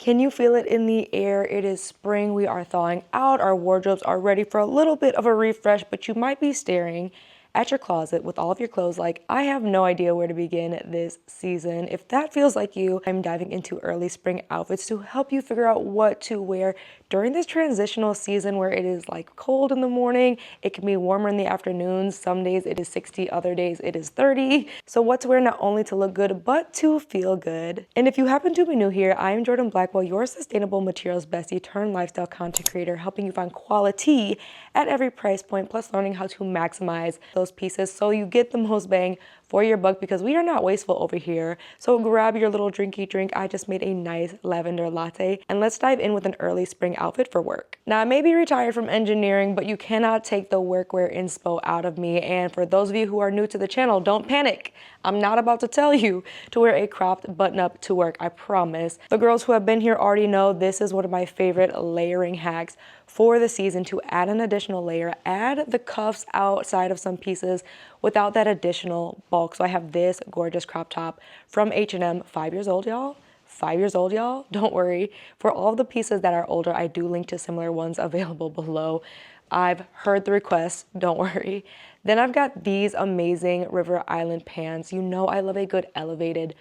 Can you feel it in the air? It is spring. We are thawing out. Our wardrobes are ready for a little bit of a refresh, but you might be staring at your closet with all of your clothes like, I have no idea where to begin this season. If that feels like you, I'm diving into early spring outfits to help you figure out what to wear during this transitional season where it is like cold in the morning, it can be warmer in the afternoons. Some days it is 60, other days it is 30. So what to wear not only to look good, but to feel good. And if you happen to be new here, I am Jordan Blackwell, your sustainable materials bestie turned lifestyle content creator, helping you find quality at every price point, plus learning how to maximize those pieces so you get the most bang for your buck, because we are not wasteful over here. So grab your little drinky drink. I just made a nice lavender latte, and let's dive in with an early spring outfit for work. Now, I may be retired from engineering, but you cannot take the workwear inspo out of me. And for those of you who are new to the channel, don't panic. I'm not about to tell you to wear a cropped button-up to work, I promise. The girls who have been here already know this is one of my favorite layering hacks for the season, to add an additional layer, add the cuffs outside of some pieces without that additional bulk. So I have this gorgeous crop top from H&M, 5 years old, y'all. 5 years old, y'all. Don't worry. For all of the pieces that are older, I do link to similar ones available below. I've heard the requests, don't worry. Then I've got these amazing River Island pants. You know I love a good elevated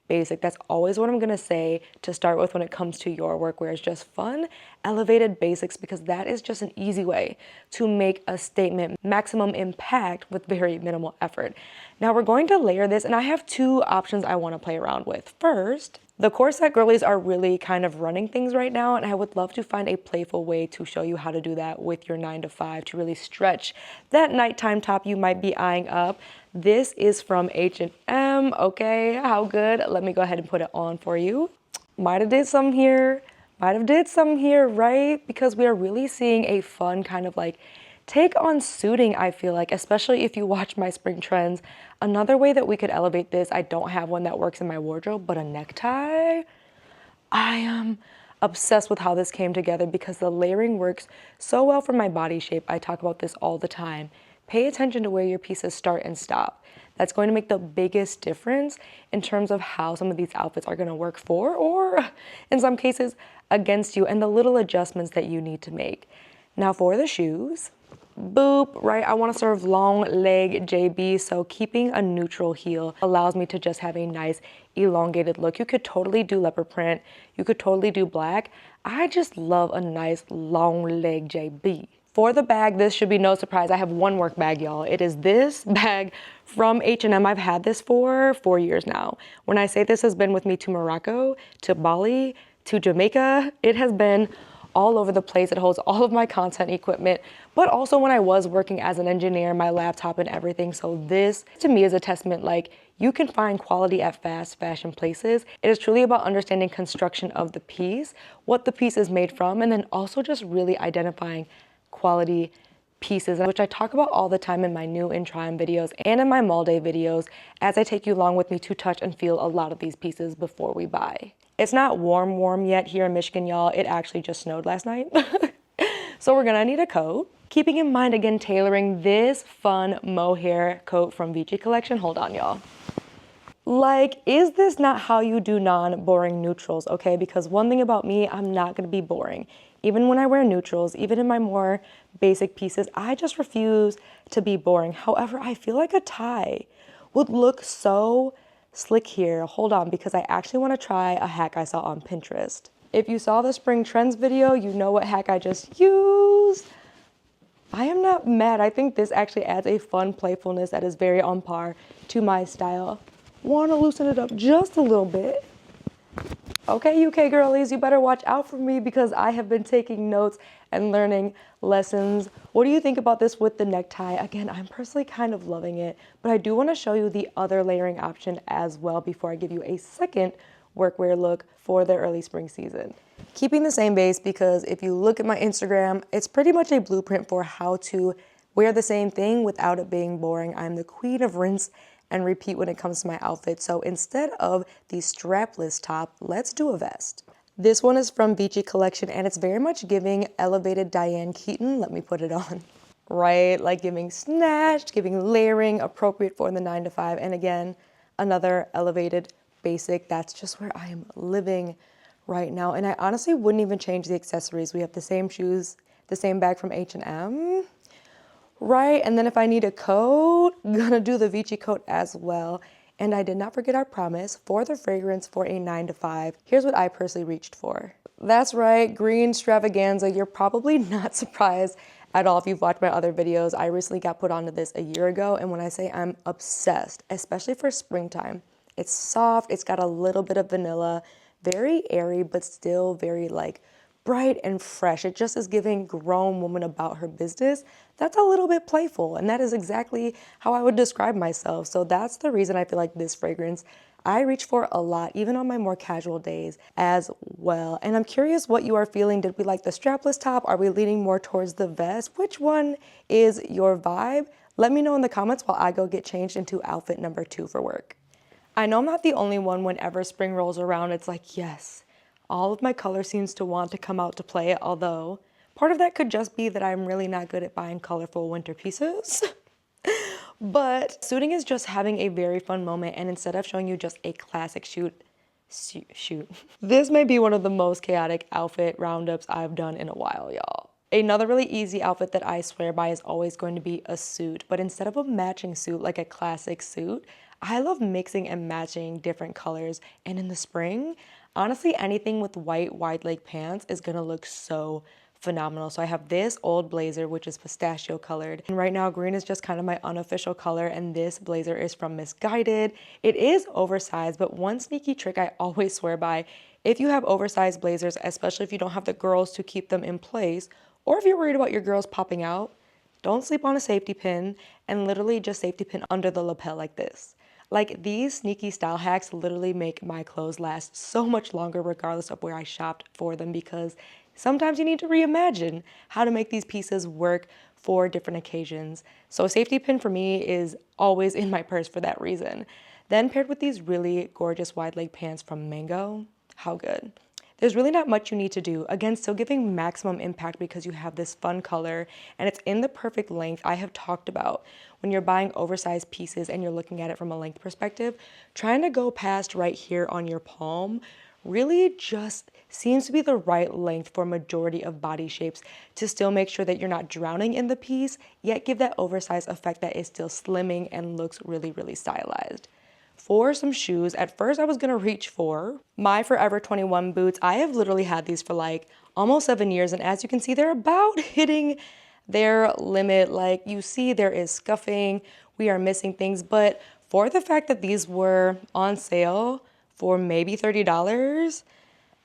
basic. That's always what I'm gonna say to start with when it comes to your workwear, is just fun, elevated basics, because that is just an easy way to make a statement, maximum impact with very minimal effort. Now we're going to layer this, and I have two options I wanna play around with. First, the corset girlies are really kind of running things right now, and I would love to find a playful way to show you how to do that with your 9 to 5 to really stretch that nighttime top you might be eyeing up. This is from H&M, okay, how good? Let me go ahead and put it on for you. Might have did some here, right? Because we are really seeing a fun kind of like take on suiting, I feel like, especially if you watch my spring trends. Another way that we could elevate this, I don't have one that works in my wardrobe, but a necktie. I am obsessed with how this came together because the layering works so well for my body shape. I talk about this all the time. Pay attention to where your pieces start and stop. That's going to make the biggest difference in terms of how some of these outfits are going to work for, or in some cases against you, and the little adjustments that you need to make. Now for the shoes, boop, right? I want to serve long leg JB, so keeping a neutral heel allows me to just have a nice elongated look. You could totally do leopard print, you could totally do black. I just love a nice long leg JB. For the bag, this should be no surprise. I have one work bag, y'all. It is this bag from H&M. I've had this for 4 years now. When I say this has been with me to Morocco, to Bali, to Jamaica, it has been all over the place. It holds all of my content equipment, but also when I was working as an engineer, my laptop and everything. So this to me is a testament, like, you can find quality at fast fashion places. It is truly about understanding construction of the piece, what the piece is made from, and then also just really identifying quality pieces, which I talk about all the time in my new and try on videos and in my mall day videos, as I take you along with me to touch and feel a lot of these pieces before we buy. It's not warm yet here in Michigan, y'all. It actually just snowed last night. So we're gonna need a coat. Keeping in mind, again, tailoring this fun mohair coat from Vici collection. Hold on, y'all. Like, is this not how you do non-boring neutrals, okay? Because one thing about me, I'm not gonna be boring. Even when I wear neutrals, even in my more basic pieces, I just refuse to be boring. However, I feel like a tie would look so slick here. Hold on, because I actually want to try a hack I saw on Pinterest. If you saw the spring trends video, you know what hack I just used. I am not mad. I think this actually adds a fun playfulness that is very on par to my style. Want to loosen it up just a little bit. Okay, UK girlies, you better watch out for me because I have been taking notes and learning lessons. What do you think about this with the necktie? Again, I'm personally kind of loving it, but I do want to show you the other layering option as well before I give you a second workwear look for the early spring season. Keeping the same base, because if you look at my Instagram, it's pretty much a blueprint for how to wear the same thing without it being boring. I'm the queen of rinse and repeat when it comes to my outfit. So instead of the strapless top, let's do a vest. This one is from Vici collection, and it's very much giving elevated Diane Keaton. Let me put it on. Right, like giving snatched, giving layering, appropriate for the 9 to 5. And again, another elevated basic. That's just where I am living right now. And I honestly wouldn't even change the accessories. We have the same shoes, the same bag from H&M, right? And then if I need a coat, gonna do the Vici coat as well. And I did not forget our promise for the fragrance for a 9 to 5. Here's what I personally reached for. That's right, green extravaganza. You're probably not surprised at all if you've watched my other videos. I recently got put onto this a year ago, and when I say I'm obsessed, especially for springtime, it's soft, it's got a little bit of vanilla, very airy, but still very like bright and fresh. It just is giving grown woman about her business. That's a little bit playful, and that is exactly how I would describe myself. So that's the reason I feel like this fragrance I reach for a lot, even on my more casual days as well. And I'm curious what you are feeling. Did we like the strapless top? Are we leaning more towards the vest? Which one is your vibe? Let me know in the comments while I go get changed into outfit number 2 for work. I know I'm not the only one. Whenever spring rolls around, it's like, yes, all of my color seems to want to come out to play, although part of that could just be that I'm really not good at buying colorful winter pieces. But suiting is just having a very fun moment, and instead of showing you just a classic shoot, this may be one of the most chaotic outfit roundups I've done in a while, y'all. Another really easy outfit that I swear by is always going to be a suit, but instead of a matching suit like a classic suit, I love mixing and matching different colors. And in the spring, honestly, anything with white wide leg pants is gonna look so phenomenal. So I have this old blazer, which is pistachio colored. And right now, green is just kind of my unofficial color. And this blazer is from Misguided. It is oversized, but one sneaky trick I always swear by, if you have oversized blazers, especially if you don't have the girls to keep them in place, or if you're worried about your girls popping out, don't sleep on a safety pin, and literally just safety pin under the lapel like this. Like, these sneaky style hacks literally make my clothes last so much longer regardless of where I shopped for them, because sometimes you need to reimagine how to make these pieces work for different occasions. So a safety pin for me is always in my purse for that reason. Then paired with these really gorgeous wide leg pants from Mango, how good. There's really not much you need to do. Again, still giving maximum impact because you have this fun color and it's in the perfect length. I have talked about when you're buying oversized pieces and you're looking at it from a length perspective, trying to go past right here on your palm really just seems to be the right length for majority of body shapes to still make sure that you're not drowning in the piece, yet give that oversized effect that is still slimming and looks really, really stylized. For some shoes, at first I was gonna reach for my Forever 21 boots. I have literally had these for like almost 7 years, and as you can see, they're about hitting their limit. Like, you see, there is scuffing, we are missing things, but for the fact that these were on sale for maybe $30,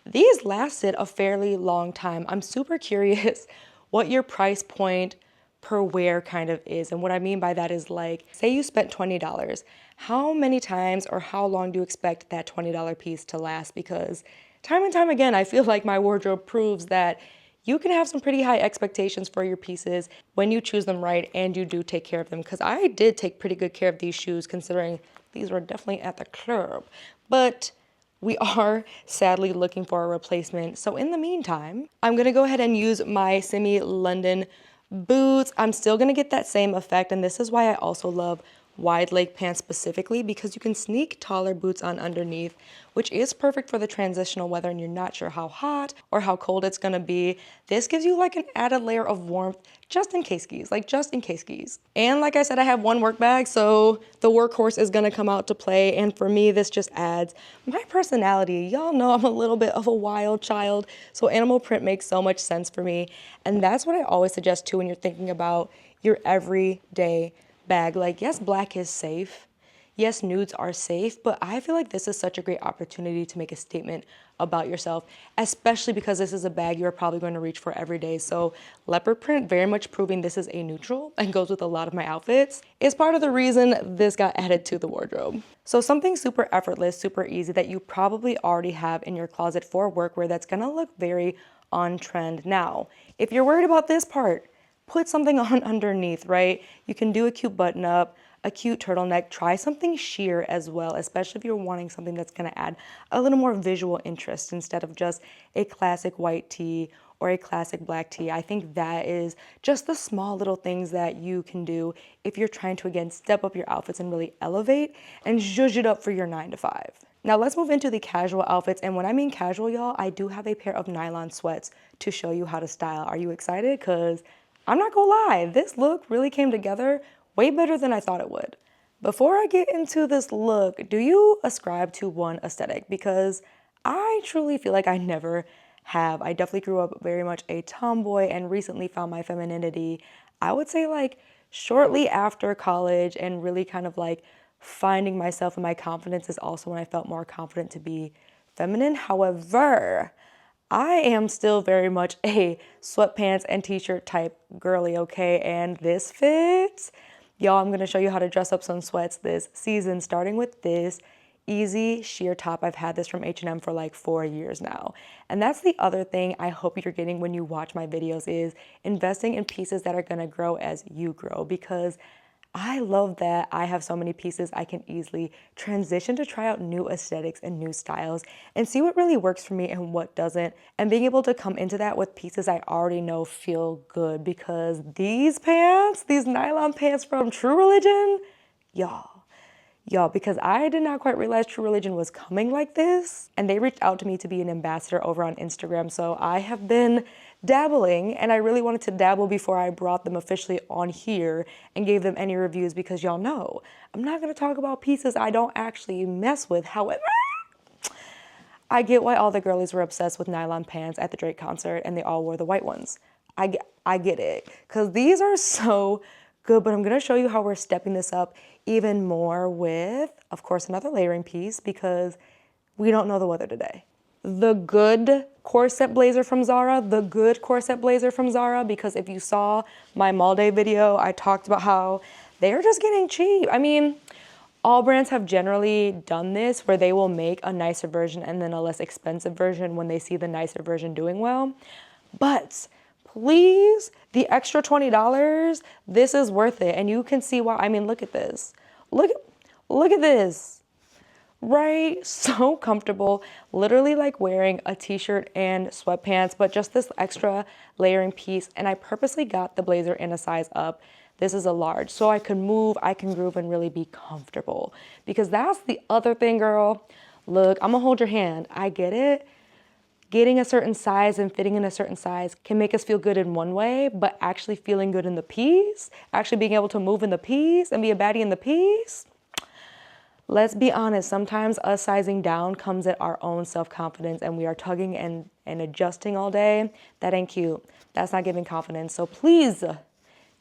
these lasted a fairly long time. I'm super curious what your price point per wear kind of is. And what I mean by that is, like, say you spent $20. How many times or how long do you expect that $20 piece to last? Because time and time again, I feel like my wardrobe proves that you can have some pretty high expectations for your pieces when you choose them right and you do take care of them. Because I did take pretty good care of these shoes, considering these were definitely at the club. But we are sadly looking for a replacement. So in the meantime, I'm gonna go ahead and use my Simi London boots. I'm still gonna get that same effect, and this is why I also love wide leg pants specifically, because you can sneak taller boots on underneath, which is perfect for the transitional weather and you're not sure how hot or how cold it's gonna be. This gives you like an added layer of warmth just in case skis, like just in case skis. And like I said, I have one work bag, so the workhorse is gonna come out to play. And for me, this just adds my personality. Y'all know I'm a little bit of a wild child, so animal print makes so much sense for me. And that's what I always suggest too when you're thinking about your everyday bag. Like, yes, black is safe. Yes, nudes are safe, but I feel like this is such a great opportunity to make a statement about yourself, especially because this is a bag you're probably going to reach for every day. So leopard print, very much proving this is a neutral and goes with a lot of my outfits, is part of the reason this got added to the wardrobe. So something super effortless, super easy that you probably already have in your closet for workwear that's gonna look very on trend. Now, if you're worried about this part, put something on underneath, right? You can do a cute button up, a cute turtleneck, try something sheer as well, especially if you're wanting something that's gonna add a little more visual interest instead of just a classic white tee or a classic black tee. I think that is just the small little things that you can do if you're trying to, again, step up your outfits and really elevate and zhuzh it up for your 9 to 5. Now let's move into the casual outfits. And when I mean casual, y'all, I do have a pair of nylon sweats to show you how to style. Are you excited? Because I'm not gonna lie, this look really came together way better than I thought it would. Before I get into this look, do you ascribe to one aesthetic? Because I truly feel like I never have. I definitely grew up very much a tomboy and recently found my femininity, I would say like shortly after college, and really kind of like finding myself and my confidence is also when I felt more confident to be feminine. However, I am still very much a sweatpants and t-shirt type girly, okay? And this fits. Y'all, I'm gonna show you how to dress up some sweats this season, starting with this easy sheer top. I've had this from H&M for like 4 years now. And that's the other thing I hope you're getting when you watch my videos, is investing in pieces that are gonna grow as you grow, because I love that I have so many pieces I can easily transition to try out new aesthetics and new styles and see what really works for me and what doesn't. And being able to come into that with pieces I already know feel good, because these pants, these nylon pants from True Religion, y'all, because I did not quite realize True Religion was coming like this. And they reached out to me to be an ambassador over on Instagram. So I have been dabbling, and I really wanted to dabble before I brought them officially on here and gave them any reviews, because y'all know I'm not gonna talk about pieces I don't actually mess with. However, I get why all the girlies were obsessed with nylon pants at the Drake concert and they all wore the white ones. I get it, because these are so good, but I'm gonna show you how we're stepping this up even more with, of course, another layering piece, because we don't know the weather today. The good corset blazer from Zara, because if you saw my mall day video, I talked about how they're just getting cheap. I mean, all brands have generally done this, where they will make a nicer version and then a less expensive version when they see the nicer version doing well. But please, the extra $20, this is worth it. And you can see why. I mean, look at this. Look at this. Right? So comfortable. Literally like wearing a t-shirt and sweatpants, but just this extra layering piece. And I purposely got the blazer in a size up. This is a large, so I can move, I can groove, and really be comfortable. Because that's the other thing, girl. Look, I'm gonna hold your hand. I get it. Getting a certain size and fitting in a certain size can make us feel good in one way, but actually feeling good in the piece, actually being able to move in the piece and be a baddie in the piece. Let's be honest, sometimes us sizing down comes at our own self-confidence, and we are tugging and adjusting all day. That ain't cute. That's not giving confidence. So please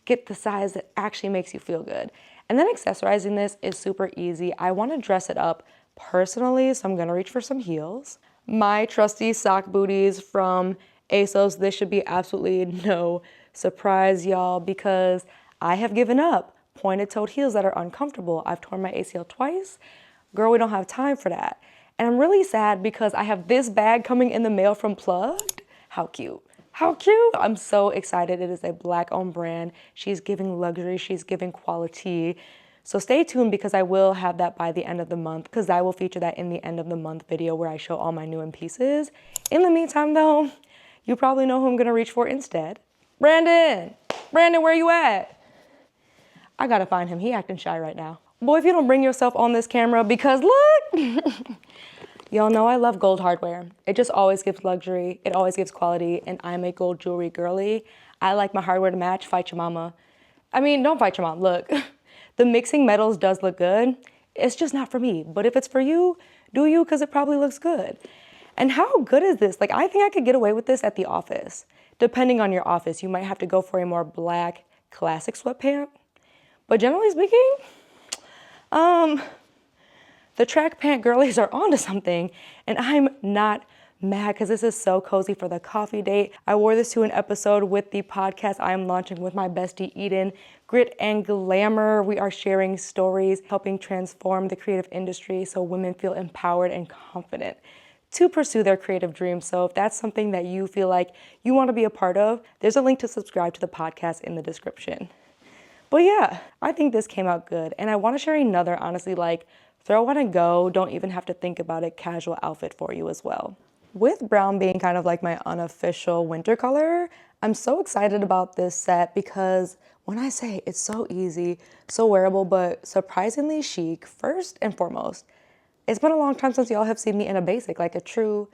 get the size that actually makes you feel good. And then accessorizing this is super easy. I want to dress it up personally, so I'm gonna reach for some heels. My trusty sock booties from ASOS. This should be absolutely no surprise, y'all, because I have given up pointed-toed heels that are uncomfortable. I've torn my ACL twice. Girl, we don't have time for that. And I'm really sad because I have this bag coming in the mail from Plugged. How cute. How cute. I'm so excited. It is a Black-owned brand. She's giving luxury. She's giving quality. So stay tuned, because I will have that by the end of the month, because I will feature that in the end of the month video where I show all my new in pieces. In the meantime, though, you probably know who I'm going to reach for instead. Brandon, where you at? I got to find him. He acting shy right now. Boy, if you don't bring yourself on this camera, because look, y'all know I love gold hardware. It just always gives luxury. It always gives quality. And I'm a gold jewelry girly. I like my hardware to match. Fight your mama. I mean, don't fight your mom. Look, the mixing metals does look good. It's just not for me. But if it's for you, do you, because it probably looks good. And how good is this? Like, I think I could get away with this at the office. Depending on your office, you might have to go for a more black classic sweatpant. But generally speaking, the track pant girlies are onto something, and I'm not mad because this is so cozy for the coffee date. I wore this to an episode with the podcast I am launching with my bestie Eden, Grit and Glamour. We are sharing stories, helping transform the creative industry so women feel empowered and confident to pursue their creative dreams. So if that's something that you feel like you want to be a part of, there's a link to subscribe to the podcast in the description. But yeah, I think this came out good. And I want to share another, honestly, like throw on and go, don't even have to think about it, casual outfit for you as well. With brown being kind of like my unofficial winter color, I'm so excited about this set because when I say it's so easy, so wearable, but surprisingly chic, first and foremost, It's been a long time since y'all have seen me in a basic, like a true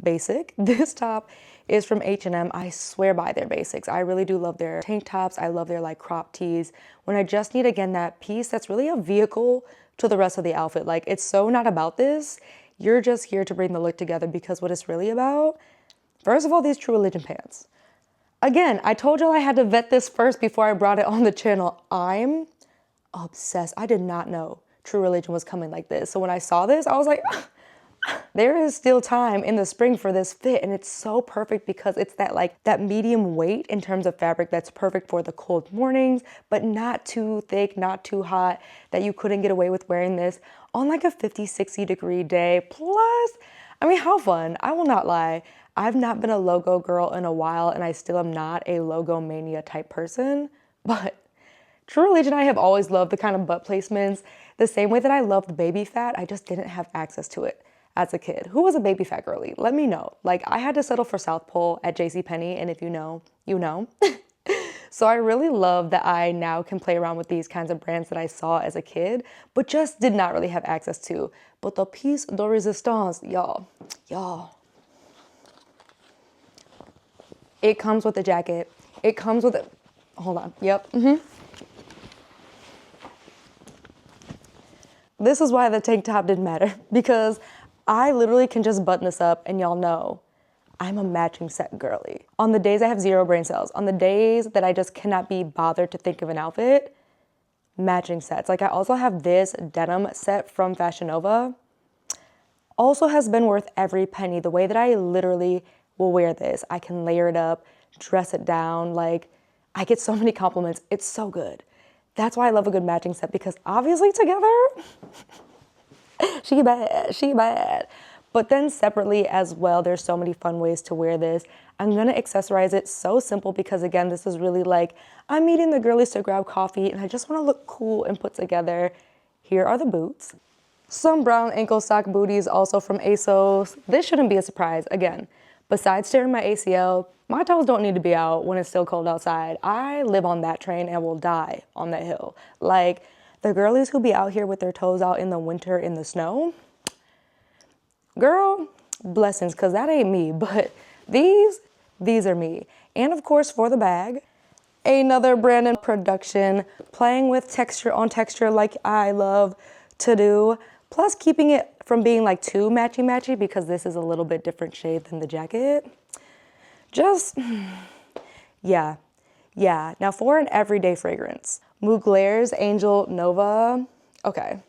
basic. This top is from H&M. I swear by their basics. I really do love their tank tops. I love their like crop tees. When I just need, again, that piece that's really a vehicle to the rest of the outfit. Like, it's so not about this. You're just here to bring the look together, because what it's really about, first of all, these True Religion pants. Again, I told y'all I had to vet this first before I brought it on the channel. I'm obsessed. I did not know True Religion was coming like this. So when I saw this, I was like, there is still time in the spring for this fit, and it's so perfect because it's that like that medium weight in terms of fabric that's perfect for the cold mornings, but not too thick, not too hot, that you couldn't get away with wearing this on like a 50, 60 degree day. Plus, I mean, how fun. I will not lie. I've not been a logo girl in a while, and I still am not a logo mania type person, but True Religion, I have always loved the kind of butt placements. The same way that I loved baby fat, I just didn't have access to it as a kid. Who was a baby fat girly? Let me know. Like, I had to settle for South Pole at JCPenney, and if you know, you know. So I really love that I now can play around with these kinds of brands that I saw as a kid, but just did not really have access to. But the piece de resistance, y'all. It comes with a jacket. It comes with it. Hold on. Yep. This is why the tank top didn't matter, because I literally can just button this up, and y'all know I'm a matching set girly. On the days I have zero brain cells, on the days that I just cannot be bothered to think of an outfit, matching sets. Like, I also have this denim set from Fashion Nova. Also has been worth every penny. The way that I literally will wear this, I can layer it up, dress it down. Like, I get so many compliments. It's so good. That's why I love a good matching set, because obviously together, she bad. But then separately as well, there's so many fun ways to wear this. I'm gonna accessorize it so simple, because again, this is really like, I'm meeting the girlies to grab coffee and I just wanna look cool and put together. Here are the boots. Some brown ankle sock booties also from ASOS. This shouldn't be a surprise. Again, besides tearing my ACL, my toes don't need to be out when it's still cold outside. I live on that train and will die on that hill. Like, the girlies who be out here with their toes out in the winter in the snow, girl, blessings, because that ain't me. But these are me. And of course, for the bag, another Brandon production, playing with texture on texture like I love to do, plus keeping it from being like too matchy-matchy, because this is a little bit different shade than the jacket. Just, yeah. Now for an everyday fragrance, Mugler's Angel Nova. Okay.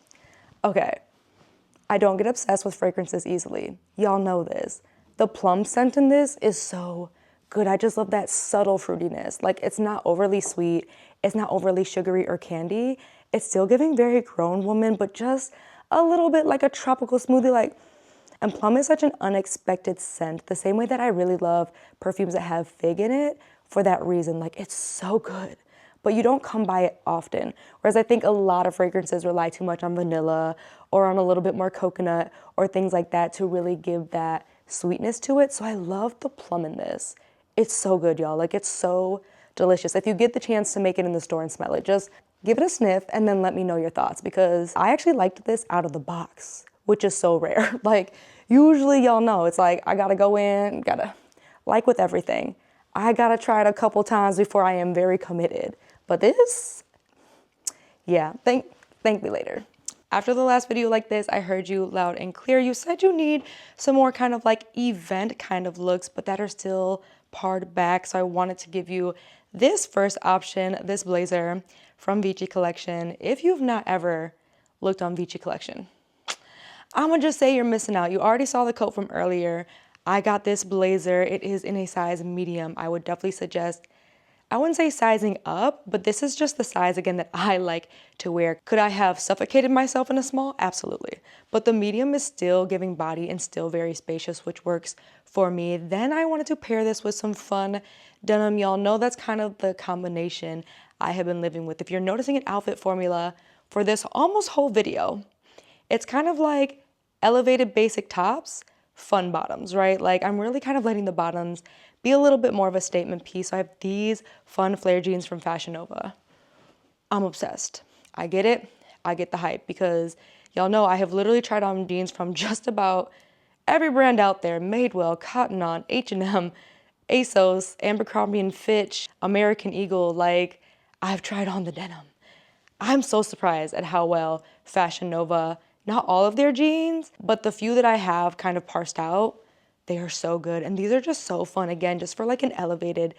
I don't get obsessed with fragrances easily. Y'all know this. The plum scent in this is so good. I just love that subtle fruitiness. Like, it's not overly sweet. It's not overly sugary or candy. It's still giving very grown woman, but just a little bit like a tropical smoothie. Like, and plum is such an unexpected scent, the same way that I really love perfumes that have fig in it for that reason. Like, it's so good, but you don't come by it often. Whereas I think a lot of fragrances rely too much on vanilla or on a little bit more coconut or things like that to really give that sweetness to it. So I love the plum in this. It's so good, y'all. Like, it's so delicious. If you get the chance to make it in the store and smell it, just give it a sniff and then let me know your thoughts, because I actually liked this out of the box, which is so rare. Like, usually y'all know, it's like, I gotta go in, like with everything, I gotta try it a couple times before I am very committed. But this, yeah, thank me later. After the last video like this, I heard you loud and clear. You said you need some more kind of like event kind of looks, but that are still pared back. So I wanted to give you this first option, this blazer from Vici Collection. If you've not ever looked on Vici Collection, I'm gonna just say you're missing out. You already saw the coat from earlier. I got this blazer. It is in a size medium. I would definitely suggest, I wouldn't say sizing up, but this is just the size, again, that I like to wear. Could I have suffocated myself in a small? Absolutely. But the medium is still giving body and still very spacious, which works for me. Then I wanted to pair this with some fun denim. Y'all know that's kind of the combination I have been living with. If you're noticing an outfit formula for this almost whole video, it's kind of like elevated basic tops, fun bottoms, right? Like, I'm really kind of letting the bottoms be a little bit more of a statement piece. So I have these fun flare jeans from Fashion Nova. I'm obsessed. I get it. I get the hype, because Y'all know I have literally tried on jeans from just about every brand out there: Madewell, Cotton On, H&M, ASOS, Abercrombie and Fitch, American Eagle. Like, I've tried on the denim. I'm so surprised at how well Fashion Nova, not all of their jeans, but the few that I have kind of parsed out, they are so good. And these are just so fun, again, just for like an elevated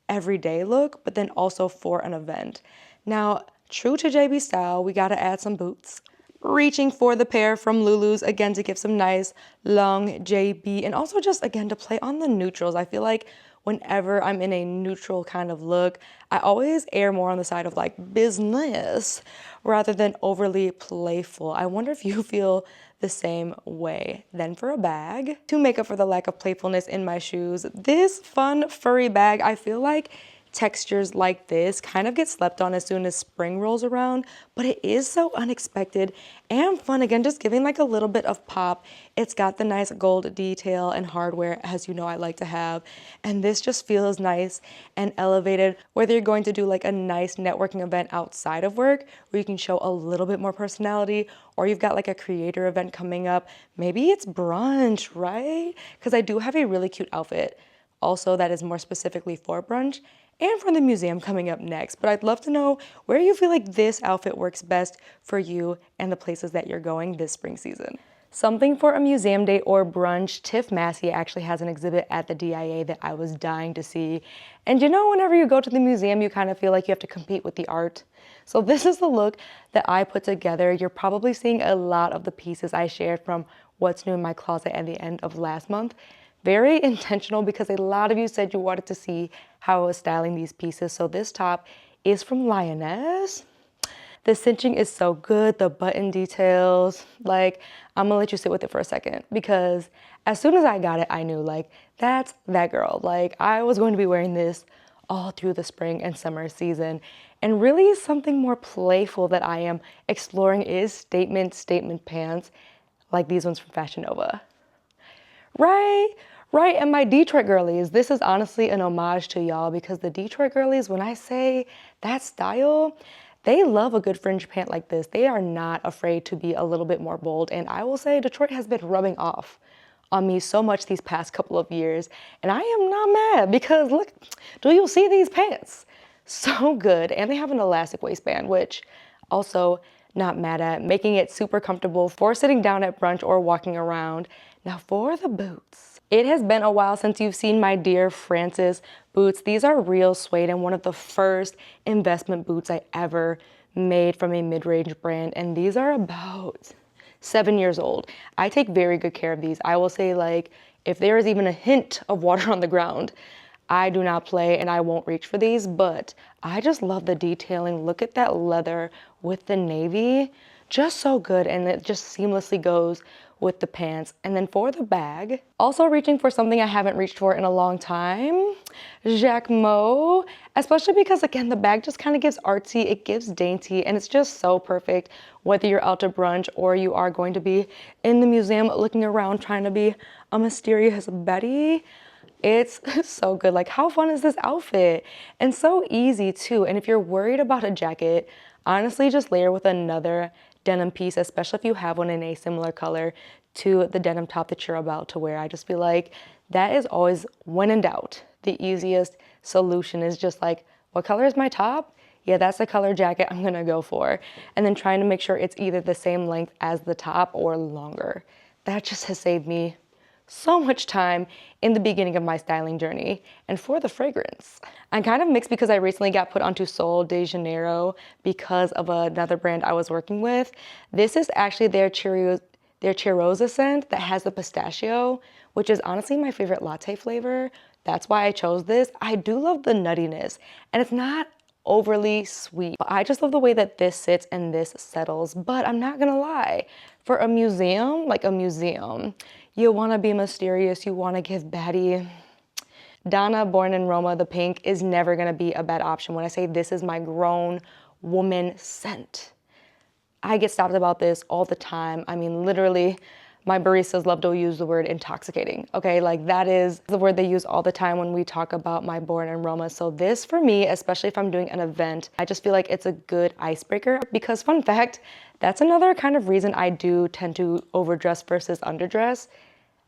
everyday look, but then also for an event. Now, true to JB style, we gotta add some boots. Reaching for the pair from Lulu's, again, to give some nice long JB, and also just, again, to play on the neutrals. I feel like whenever I'm in a neutral kind of look, I always err more on the side of like business rather than overly playful. I wonder if you feel the same way. Then for a bag, to make up for the lack of playfulness in my shoes, this fun furry bag, I feel like textures like this kind of get slept on as soon as spring rolls around, but it is so unexpected and fun. Again, just giving like a little bit of pop. It's got the nice gold detail and hardware, as you know I like to have, and this just feels nice and elevated, whether you're going to do like a nice networking event outside of work where you can show a little bit more personality, or you've got like a creator event coming up. Maybe it's brunch, right? Because I do have a really cute outfit also that is more specifically for brunch and for the museum coming up next. But I'd love to know where you feel like this outfit works best for you and the places that you're going this spring season. Something for a museum day or brunch. Tiff Massey actually has an exhibit at the DIA that I was dying to see. And you know, whenever you go to the museum, you kind of feel like you have to compete with the art. So this is the look that I put together. You're probably seeing a lot of the pieces I shared from What's New in My Closet at the end of last month. Very intentional because a lot of you said you wanted to see how I was styling these pieces. So this top is from Lioness. The cinching is so good, the button details. Like, I'm gonna let you sit with it for a second because as soon as I got it, I knew like, that's that girl. Like, I was going to be wearing this all through the spring and summer season. And really something more playful that I am exploring is statement pants like these ones from Fashion Nova. Right? Right, and my Detroit girlies, this is honestly an homage to y'all because the Detroit girlies, when I say that style, they love a good fringe pant like this. They are not afraid to be a little bit more bold, and I will say Detroit has been rubbing off on me so much these past couple of years, and I am not mad because look, do you see these pants? So good, and they have an elastic waistband, which also not mad at, making it super comfortable for sitting down at brunch or walking around. Now for the boots. It has been a while since you've seen my dear Frances boots. These are real suede and one of the first investment boots I ever made from a mid-range brand. And these are about 7 years old. I take very good care of these. I will say, like, if there is even a hint of water on the ground, I do not play and I won't reach for these, but I just love the detailing. Look at that leather with the navy, just so good, and it just seamlessly goes with the pants. And then for the bag, also reaching for something I haven't reached for in a long time, Jacquemus, especially because again, the bag just kind of gives artsy, it gives dainty, and it's just so perfect whether you're out to brunch or you are going to be in the museum looking around trying to be a mysterious Betty. It's so good. Like, how fun is this outfit? And so easy too. And if you're worried about a jacket, honestly, just layer with another denim piece, especially if you have one in a similar color to the denim top that you're about to wear. I just feel like that is always, when in doubt, the easiest solution is just like, what color is my top? Yeah, that's the color jacket I'm gonna go for. And then trying to make sure it's either the same length as the top or longer. That just has saved me so much time in the beginning of my styling journey. And for the fragrance, I'm kind of mixed because I recently got put onto Sol de Janeiro because of another brand I was working with. This is actually their Cheirosa scent that has the pistachio, which is honestly my favorite latte flavor. That's why I chose this. I do love the nuttiness, and it's not overly sweet. I just love the way that this sits and this settles, but I'm not gonna lie, for a museum, like a museum, you wanna be mysterious, you wanna give baddie. Donna, Born in Roma, the pink is never gonna be a bad option. When I say this is my grown woman scent, I get stopped about this all the time. I mean, literally, My baristas love to use the word intoxicating, okay? Like that is the word they use all the time when we talk about my born aroma. So this for me, especially if I'm doing an event, I just feel like it's a good icebreaker because fun fact, that's another kind of reason I do tend to overdress versus underdress.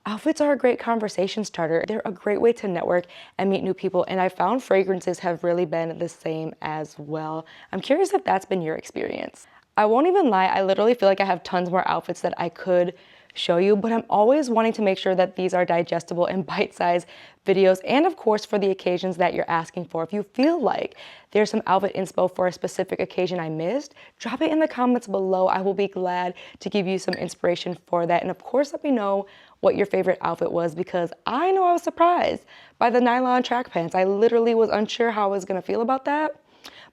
Outfits are a great conversation starter. They're a great way to network and meet new people, and I found fragrances have really been the same as well. I'm curious if that's been your experience. I won't even lie, I literally feel like I have tons more outfits that I could show you, but I'm always wanting to make sure that these are digestible and bite-sized videos, and of course for the occasions that you're asking for. If you feel like there's some outfit inspo for a specific occasion I missed, drop it in the comments below. I will be glad to give you some inspiration for that. And of course, let me know what your favorite outfit was, because I know I was surprised by the nylon track pants. I literally was unsure how I was gonna feel about that,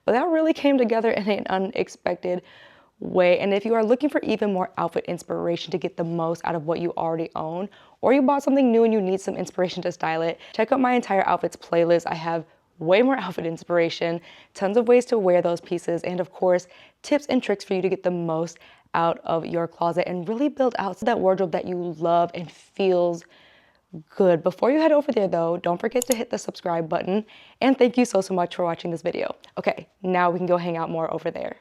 but that really came together in an unexpected way. And if you are looking for even more outfit inspiration to get the most out of what you already own, or you bought something new and you need some inspiration to style it, check out my entire outfits playlist. I have way more outfit inspiration, tons of ways to wear those pieces, and of course, tips and tricks for you to get the most out of your closet and really build out that wardrobe that you love and feels good. Before you head over there though, don't forget to hit the subscribe button, and thank you so much for watching this video. Okay, now we can go hang out more over there.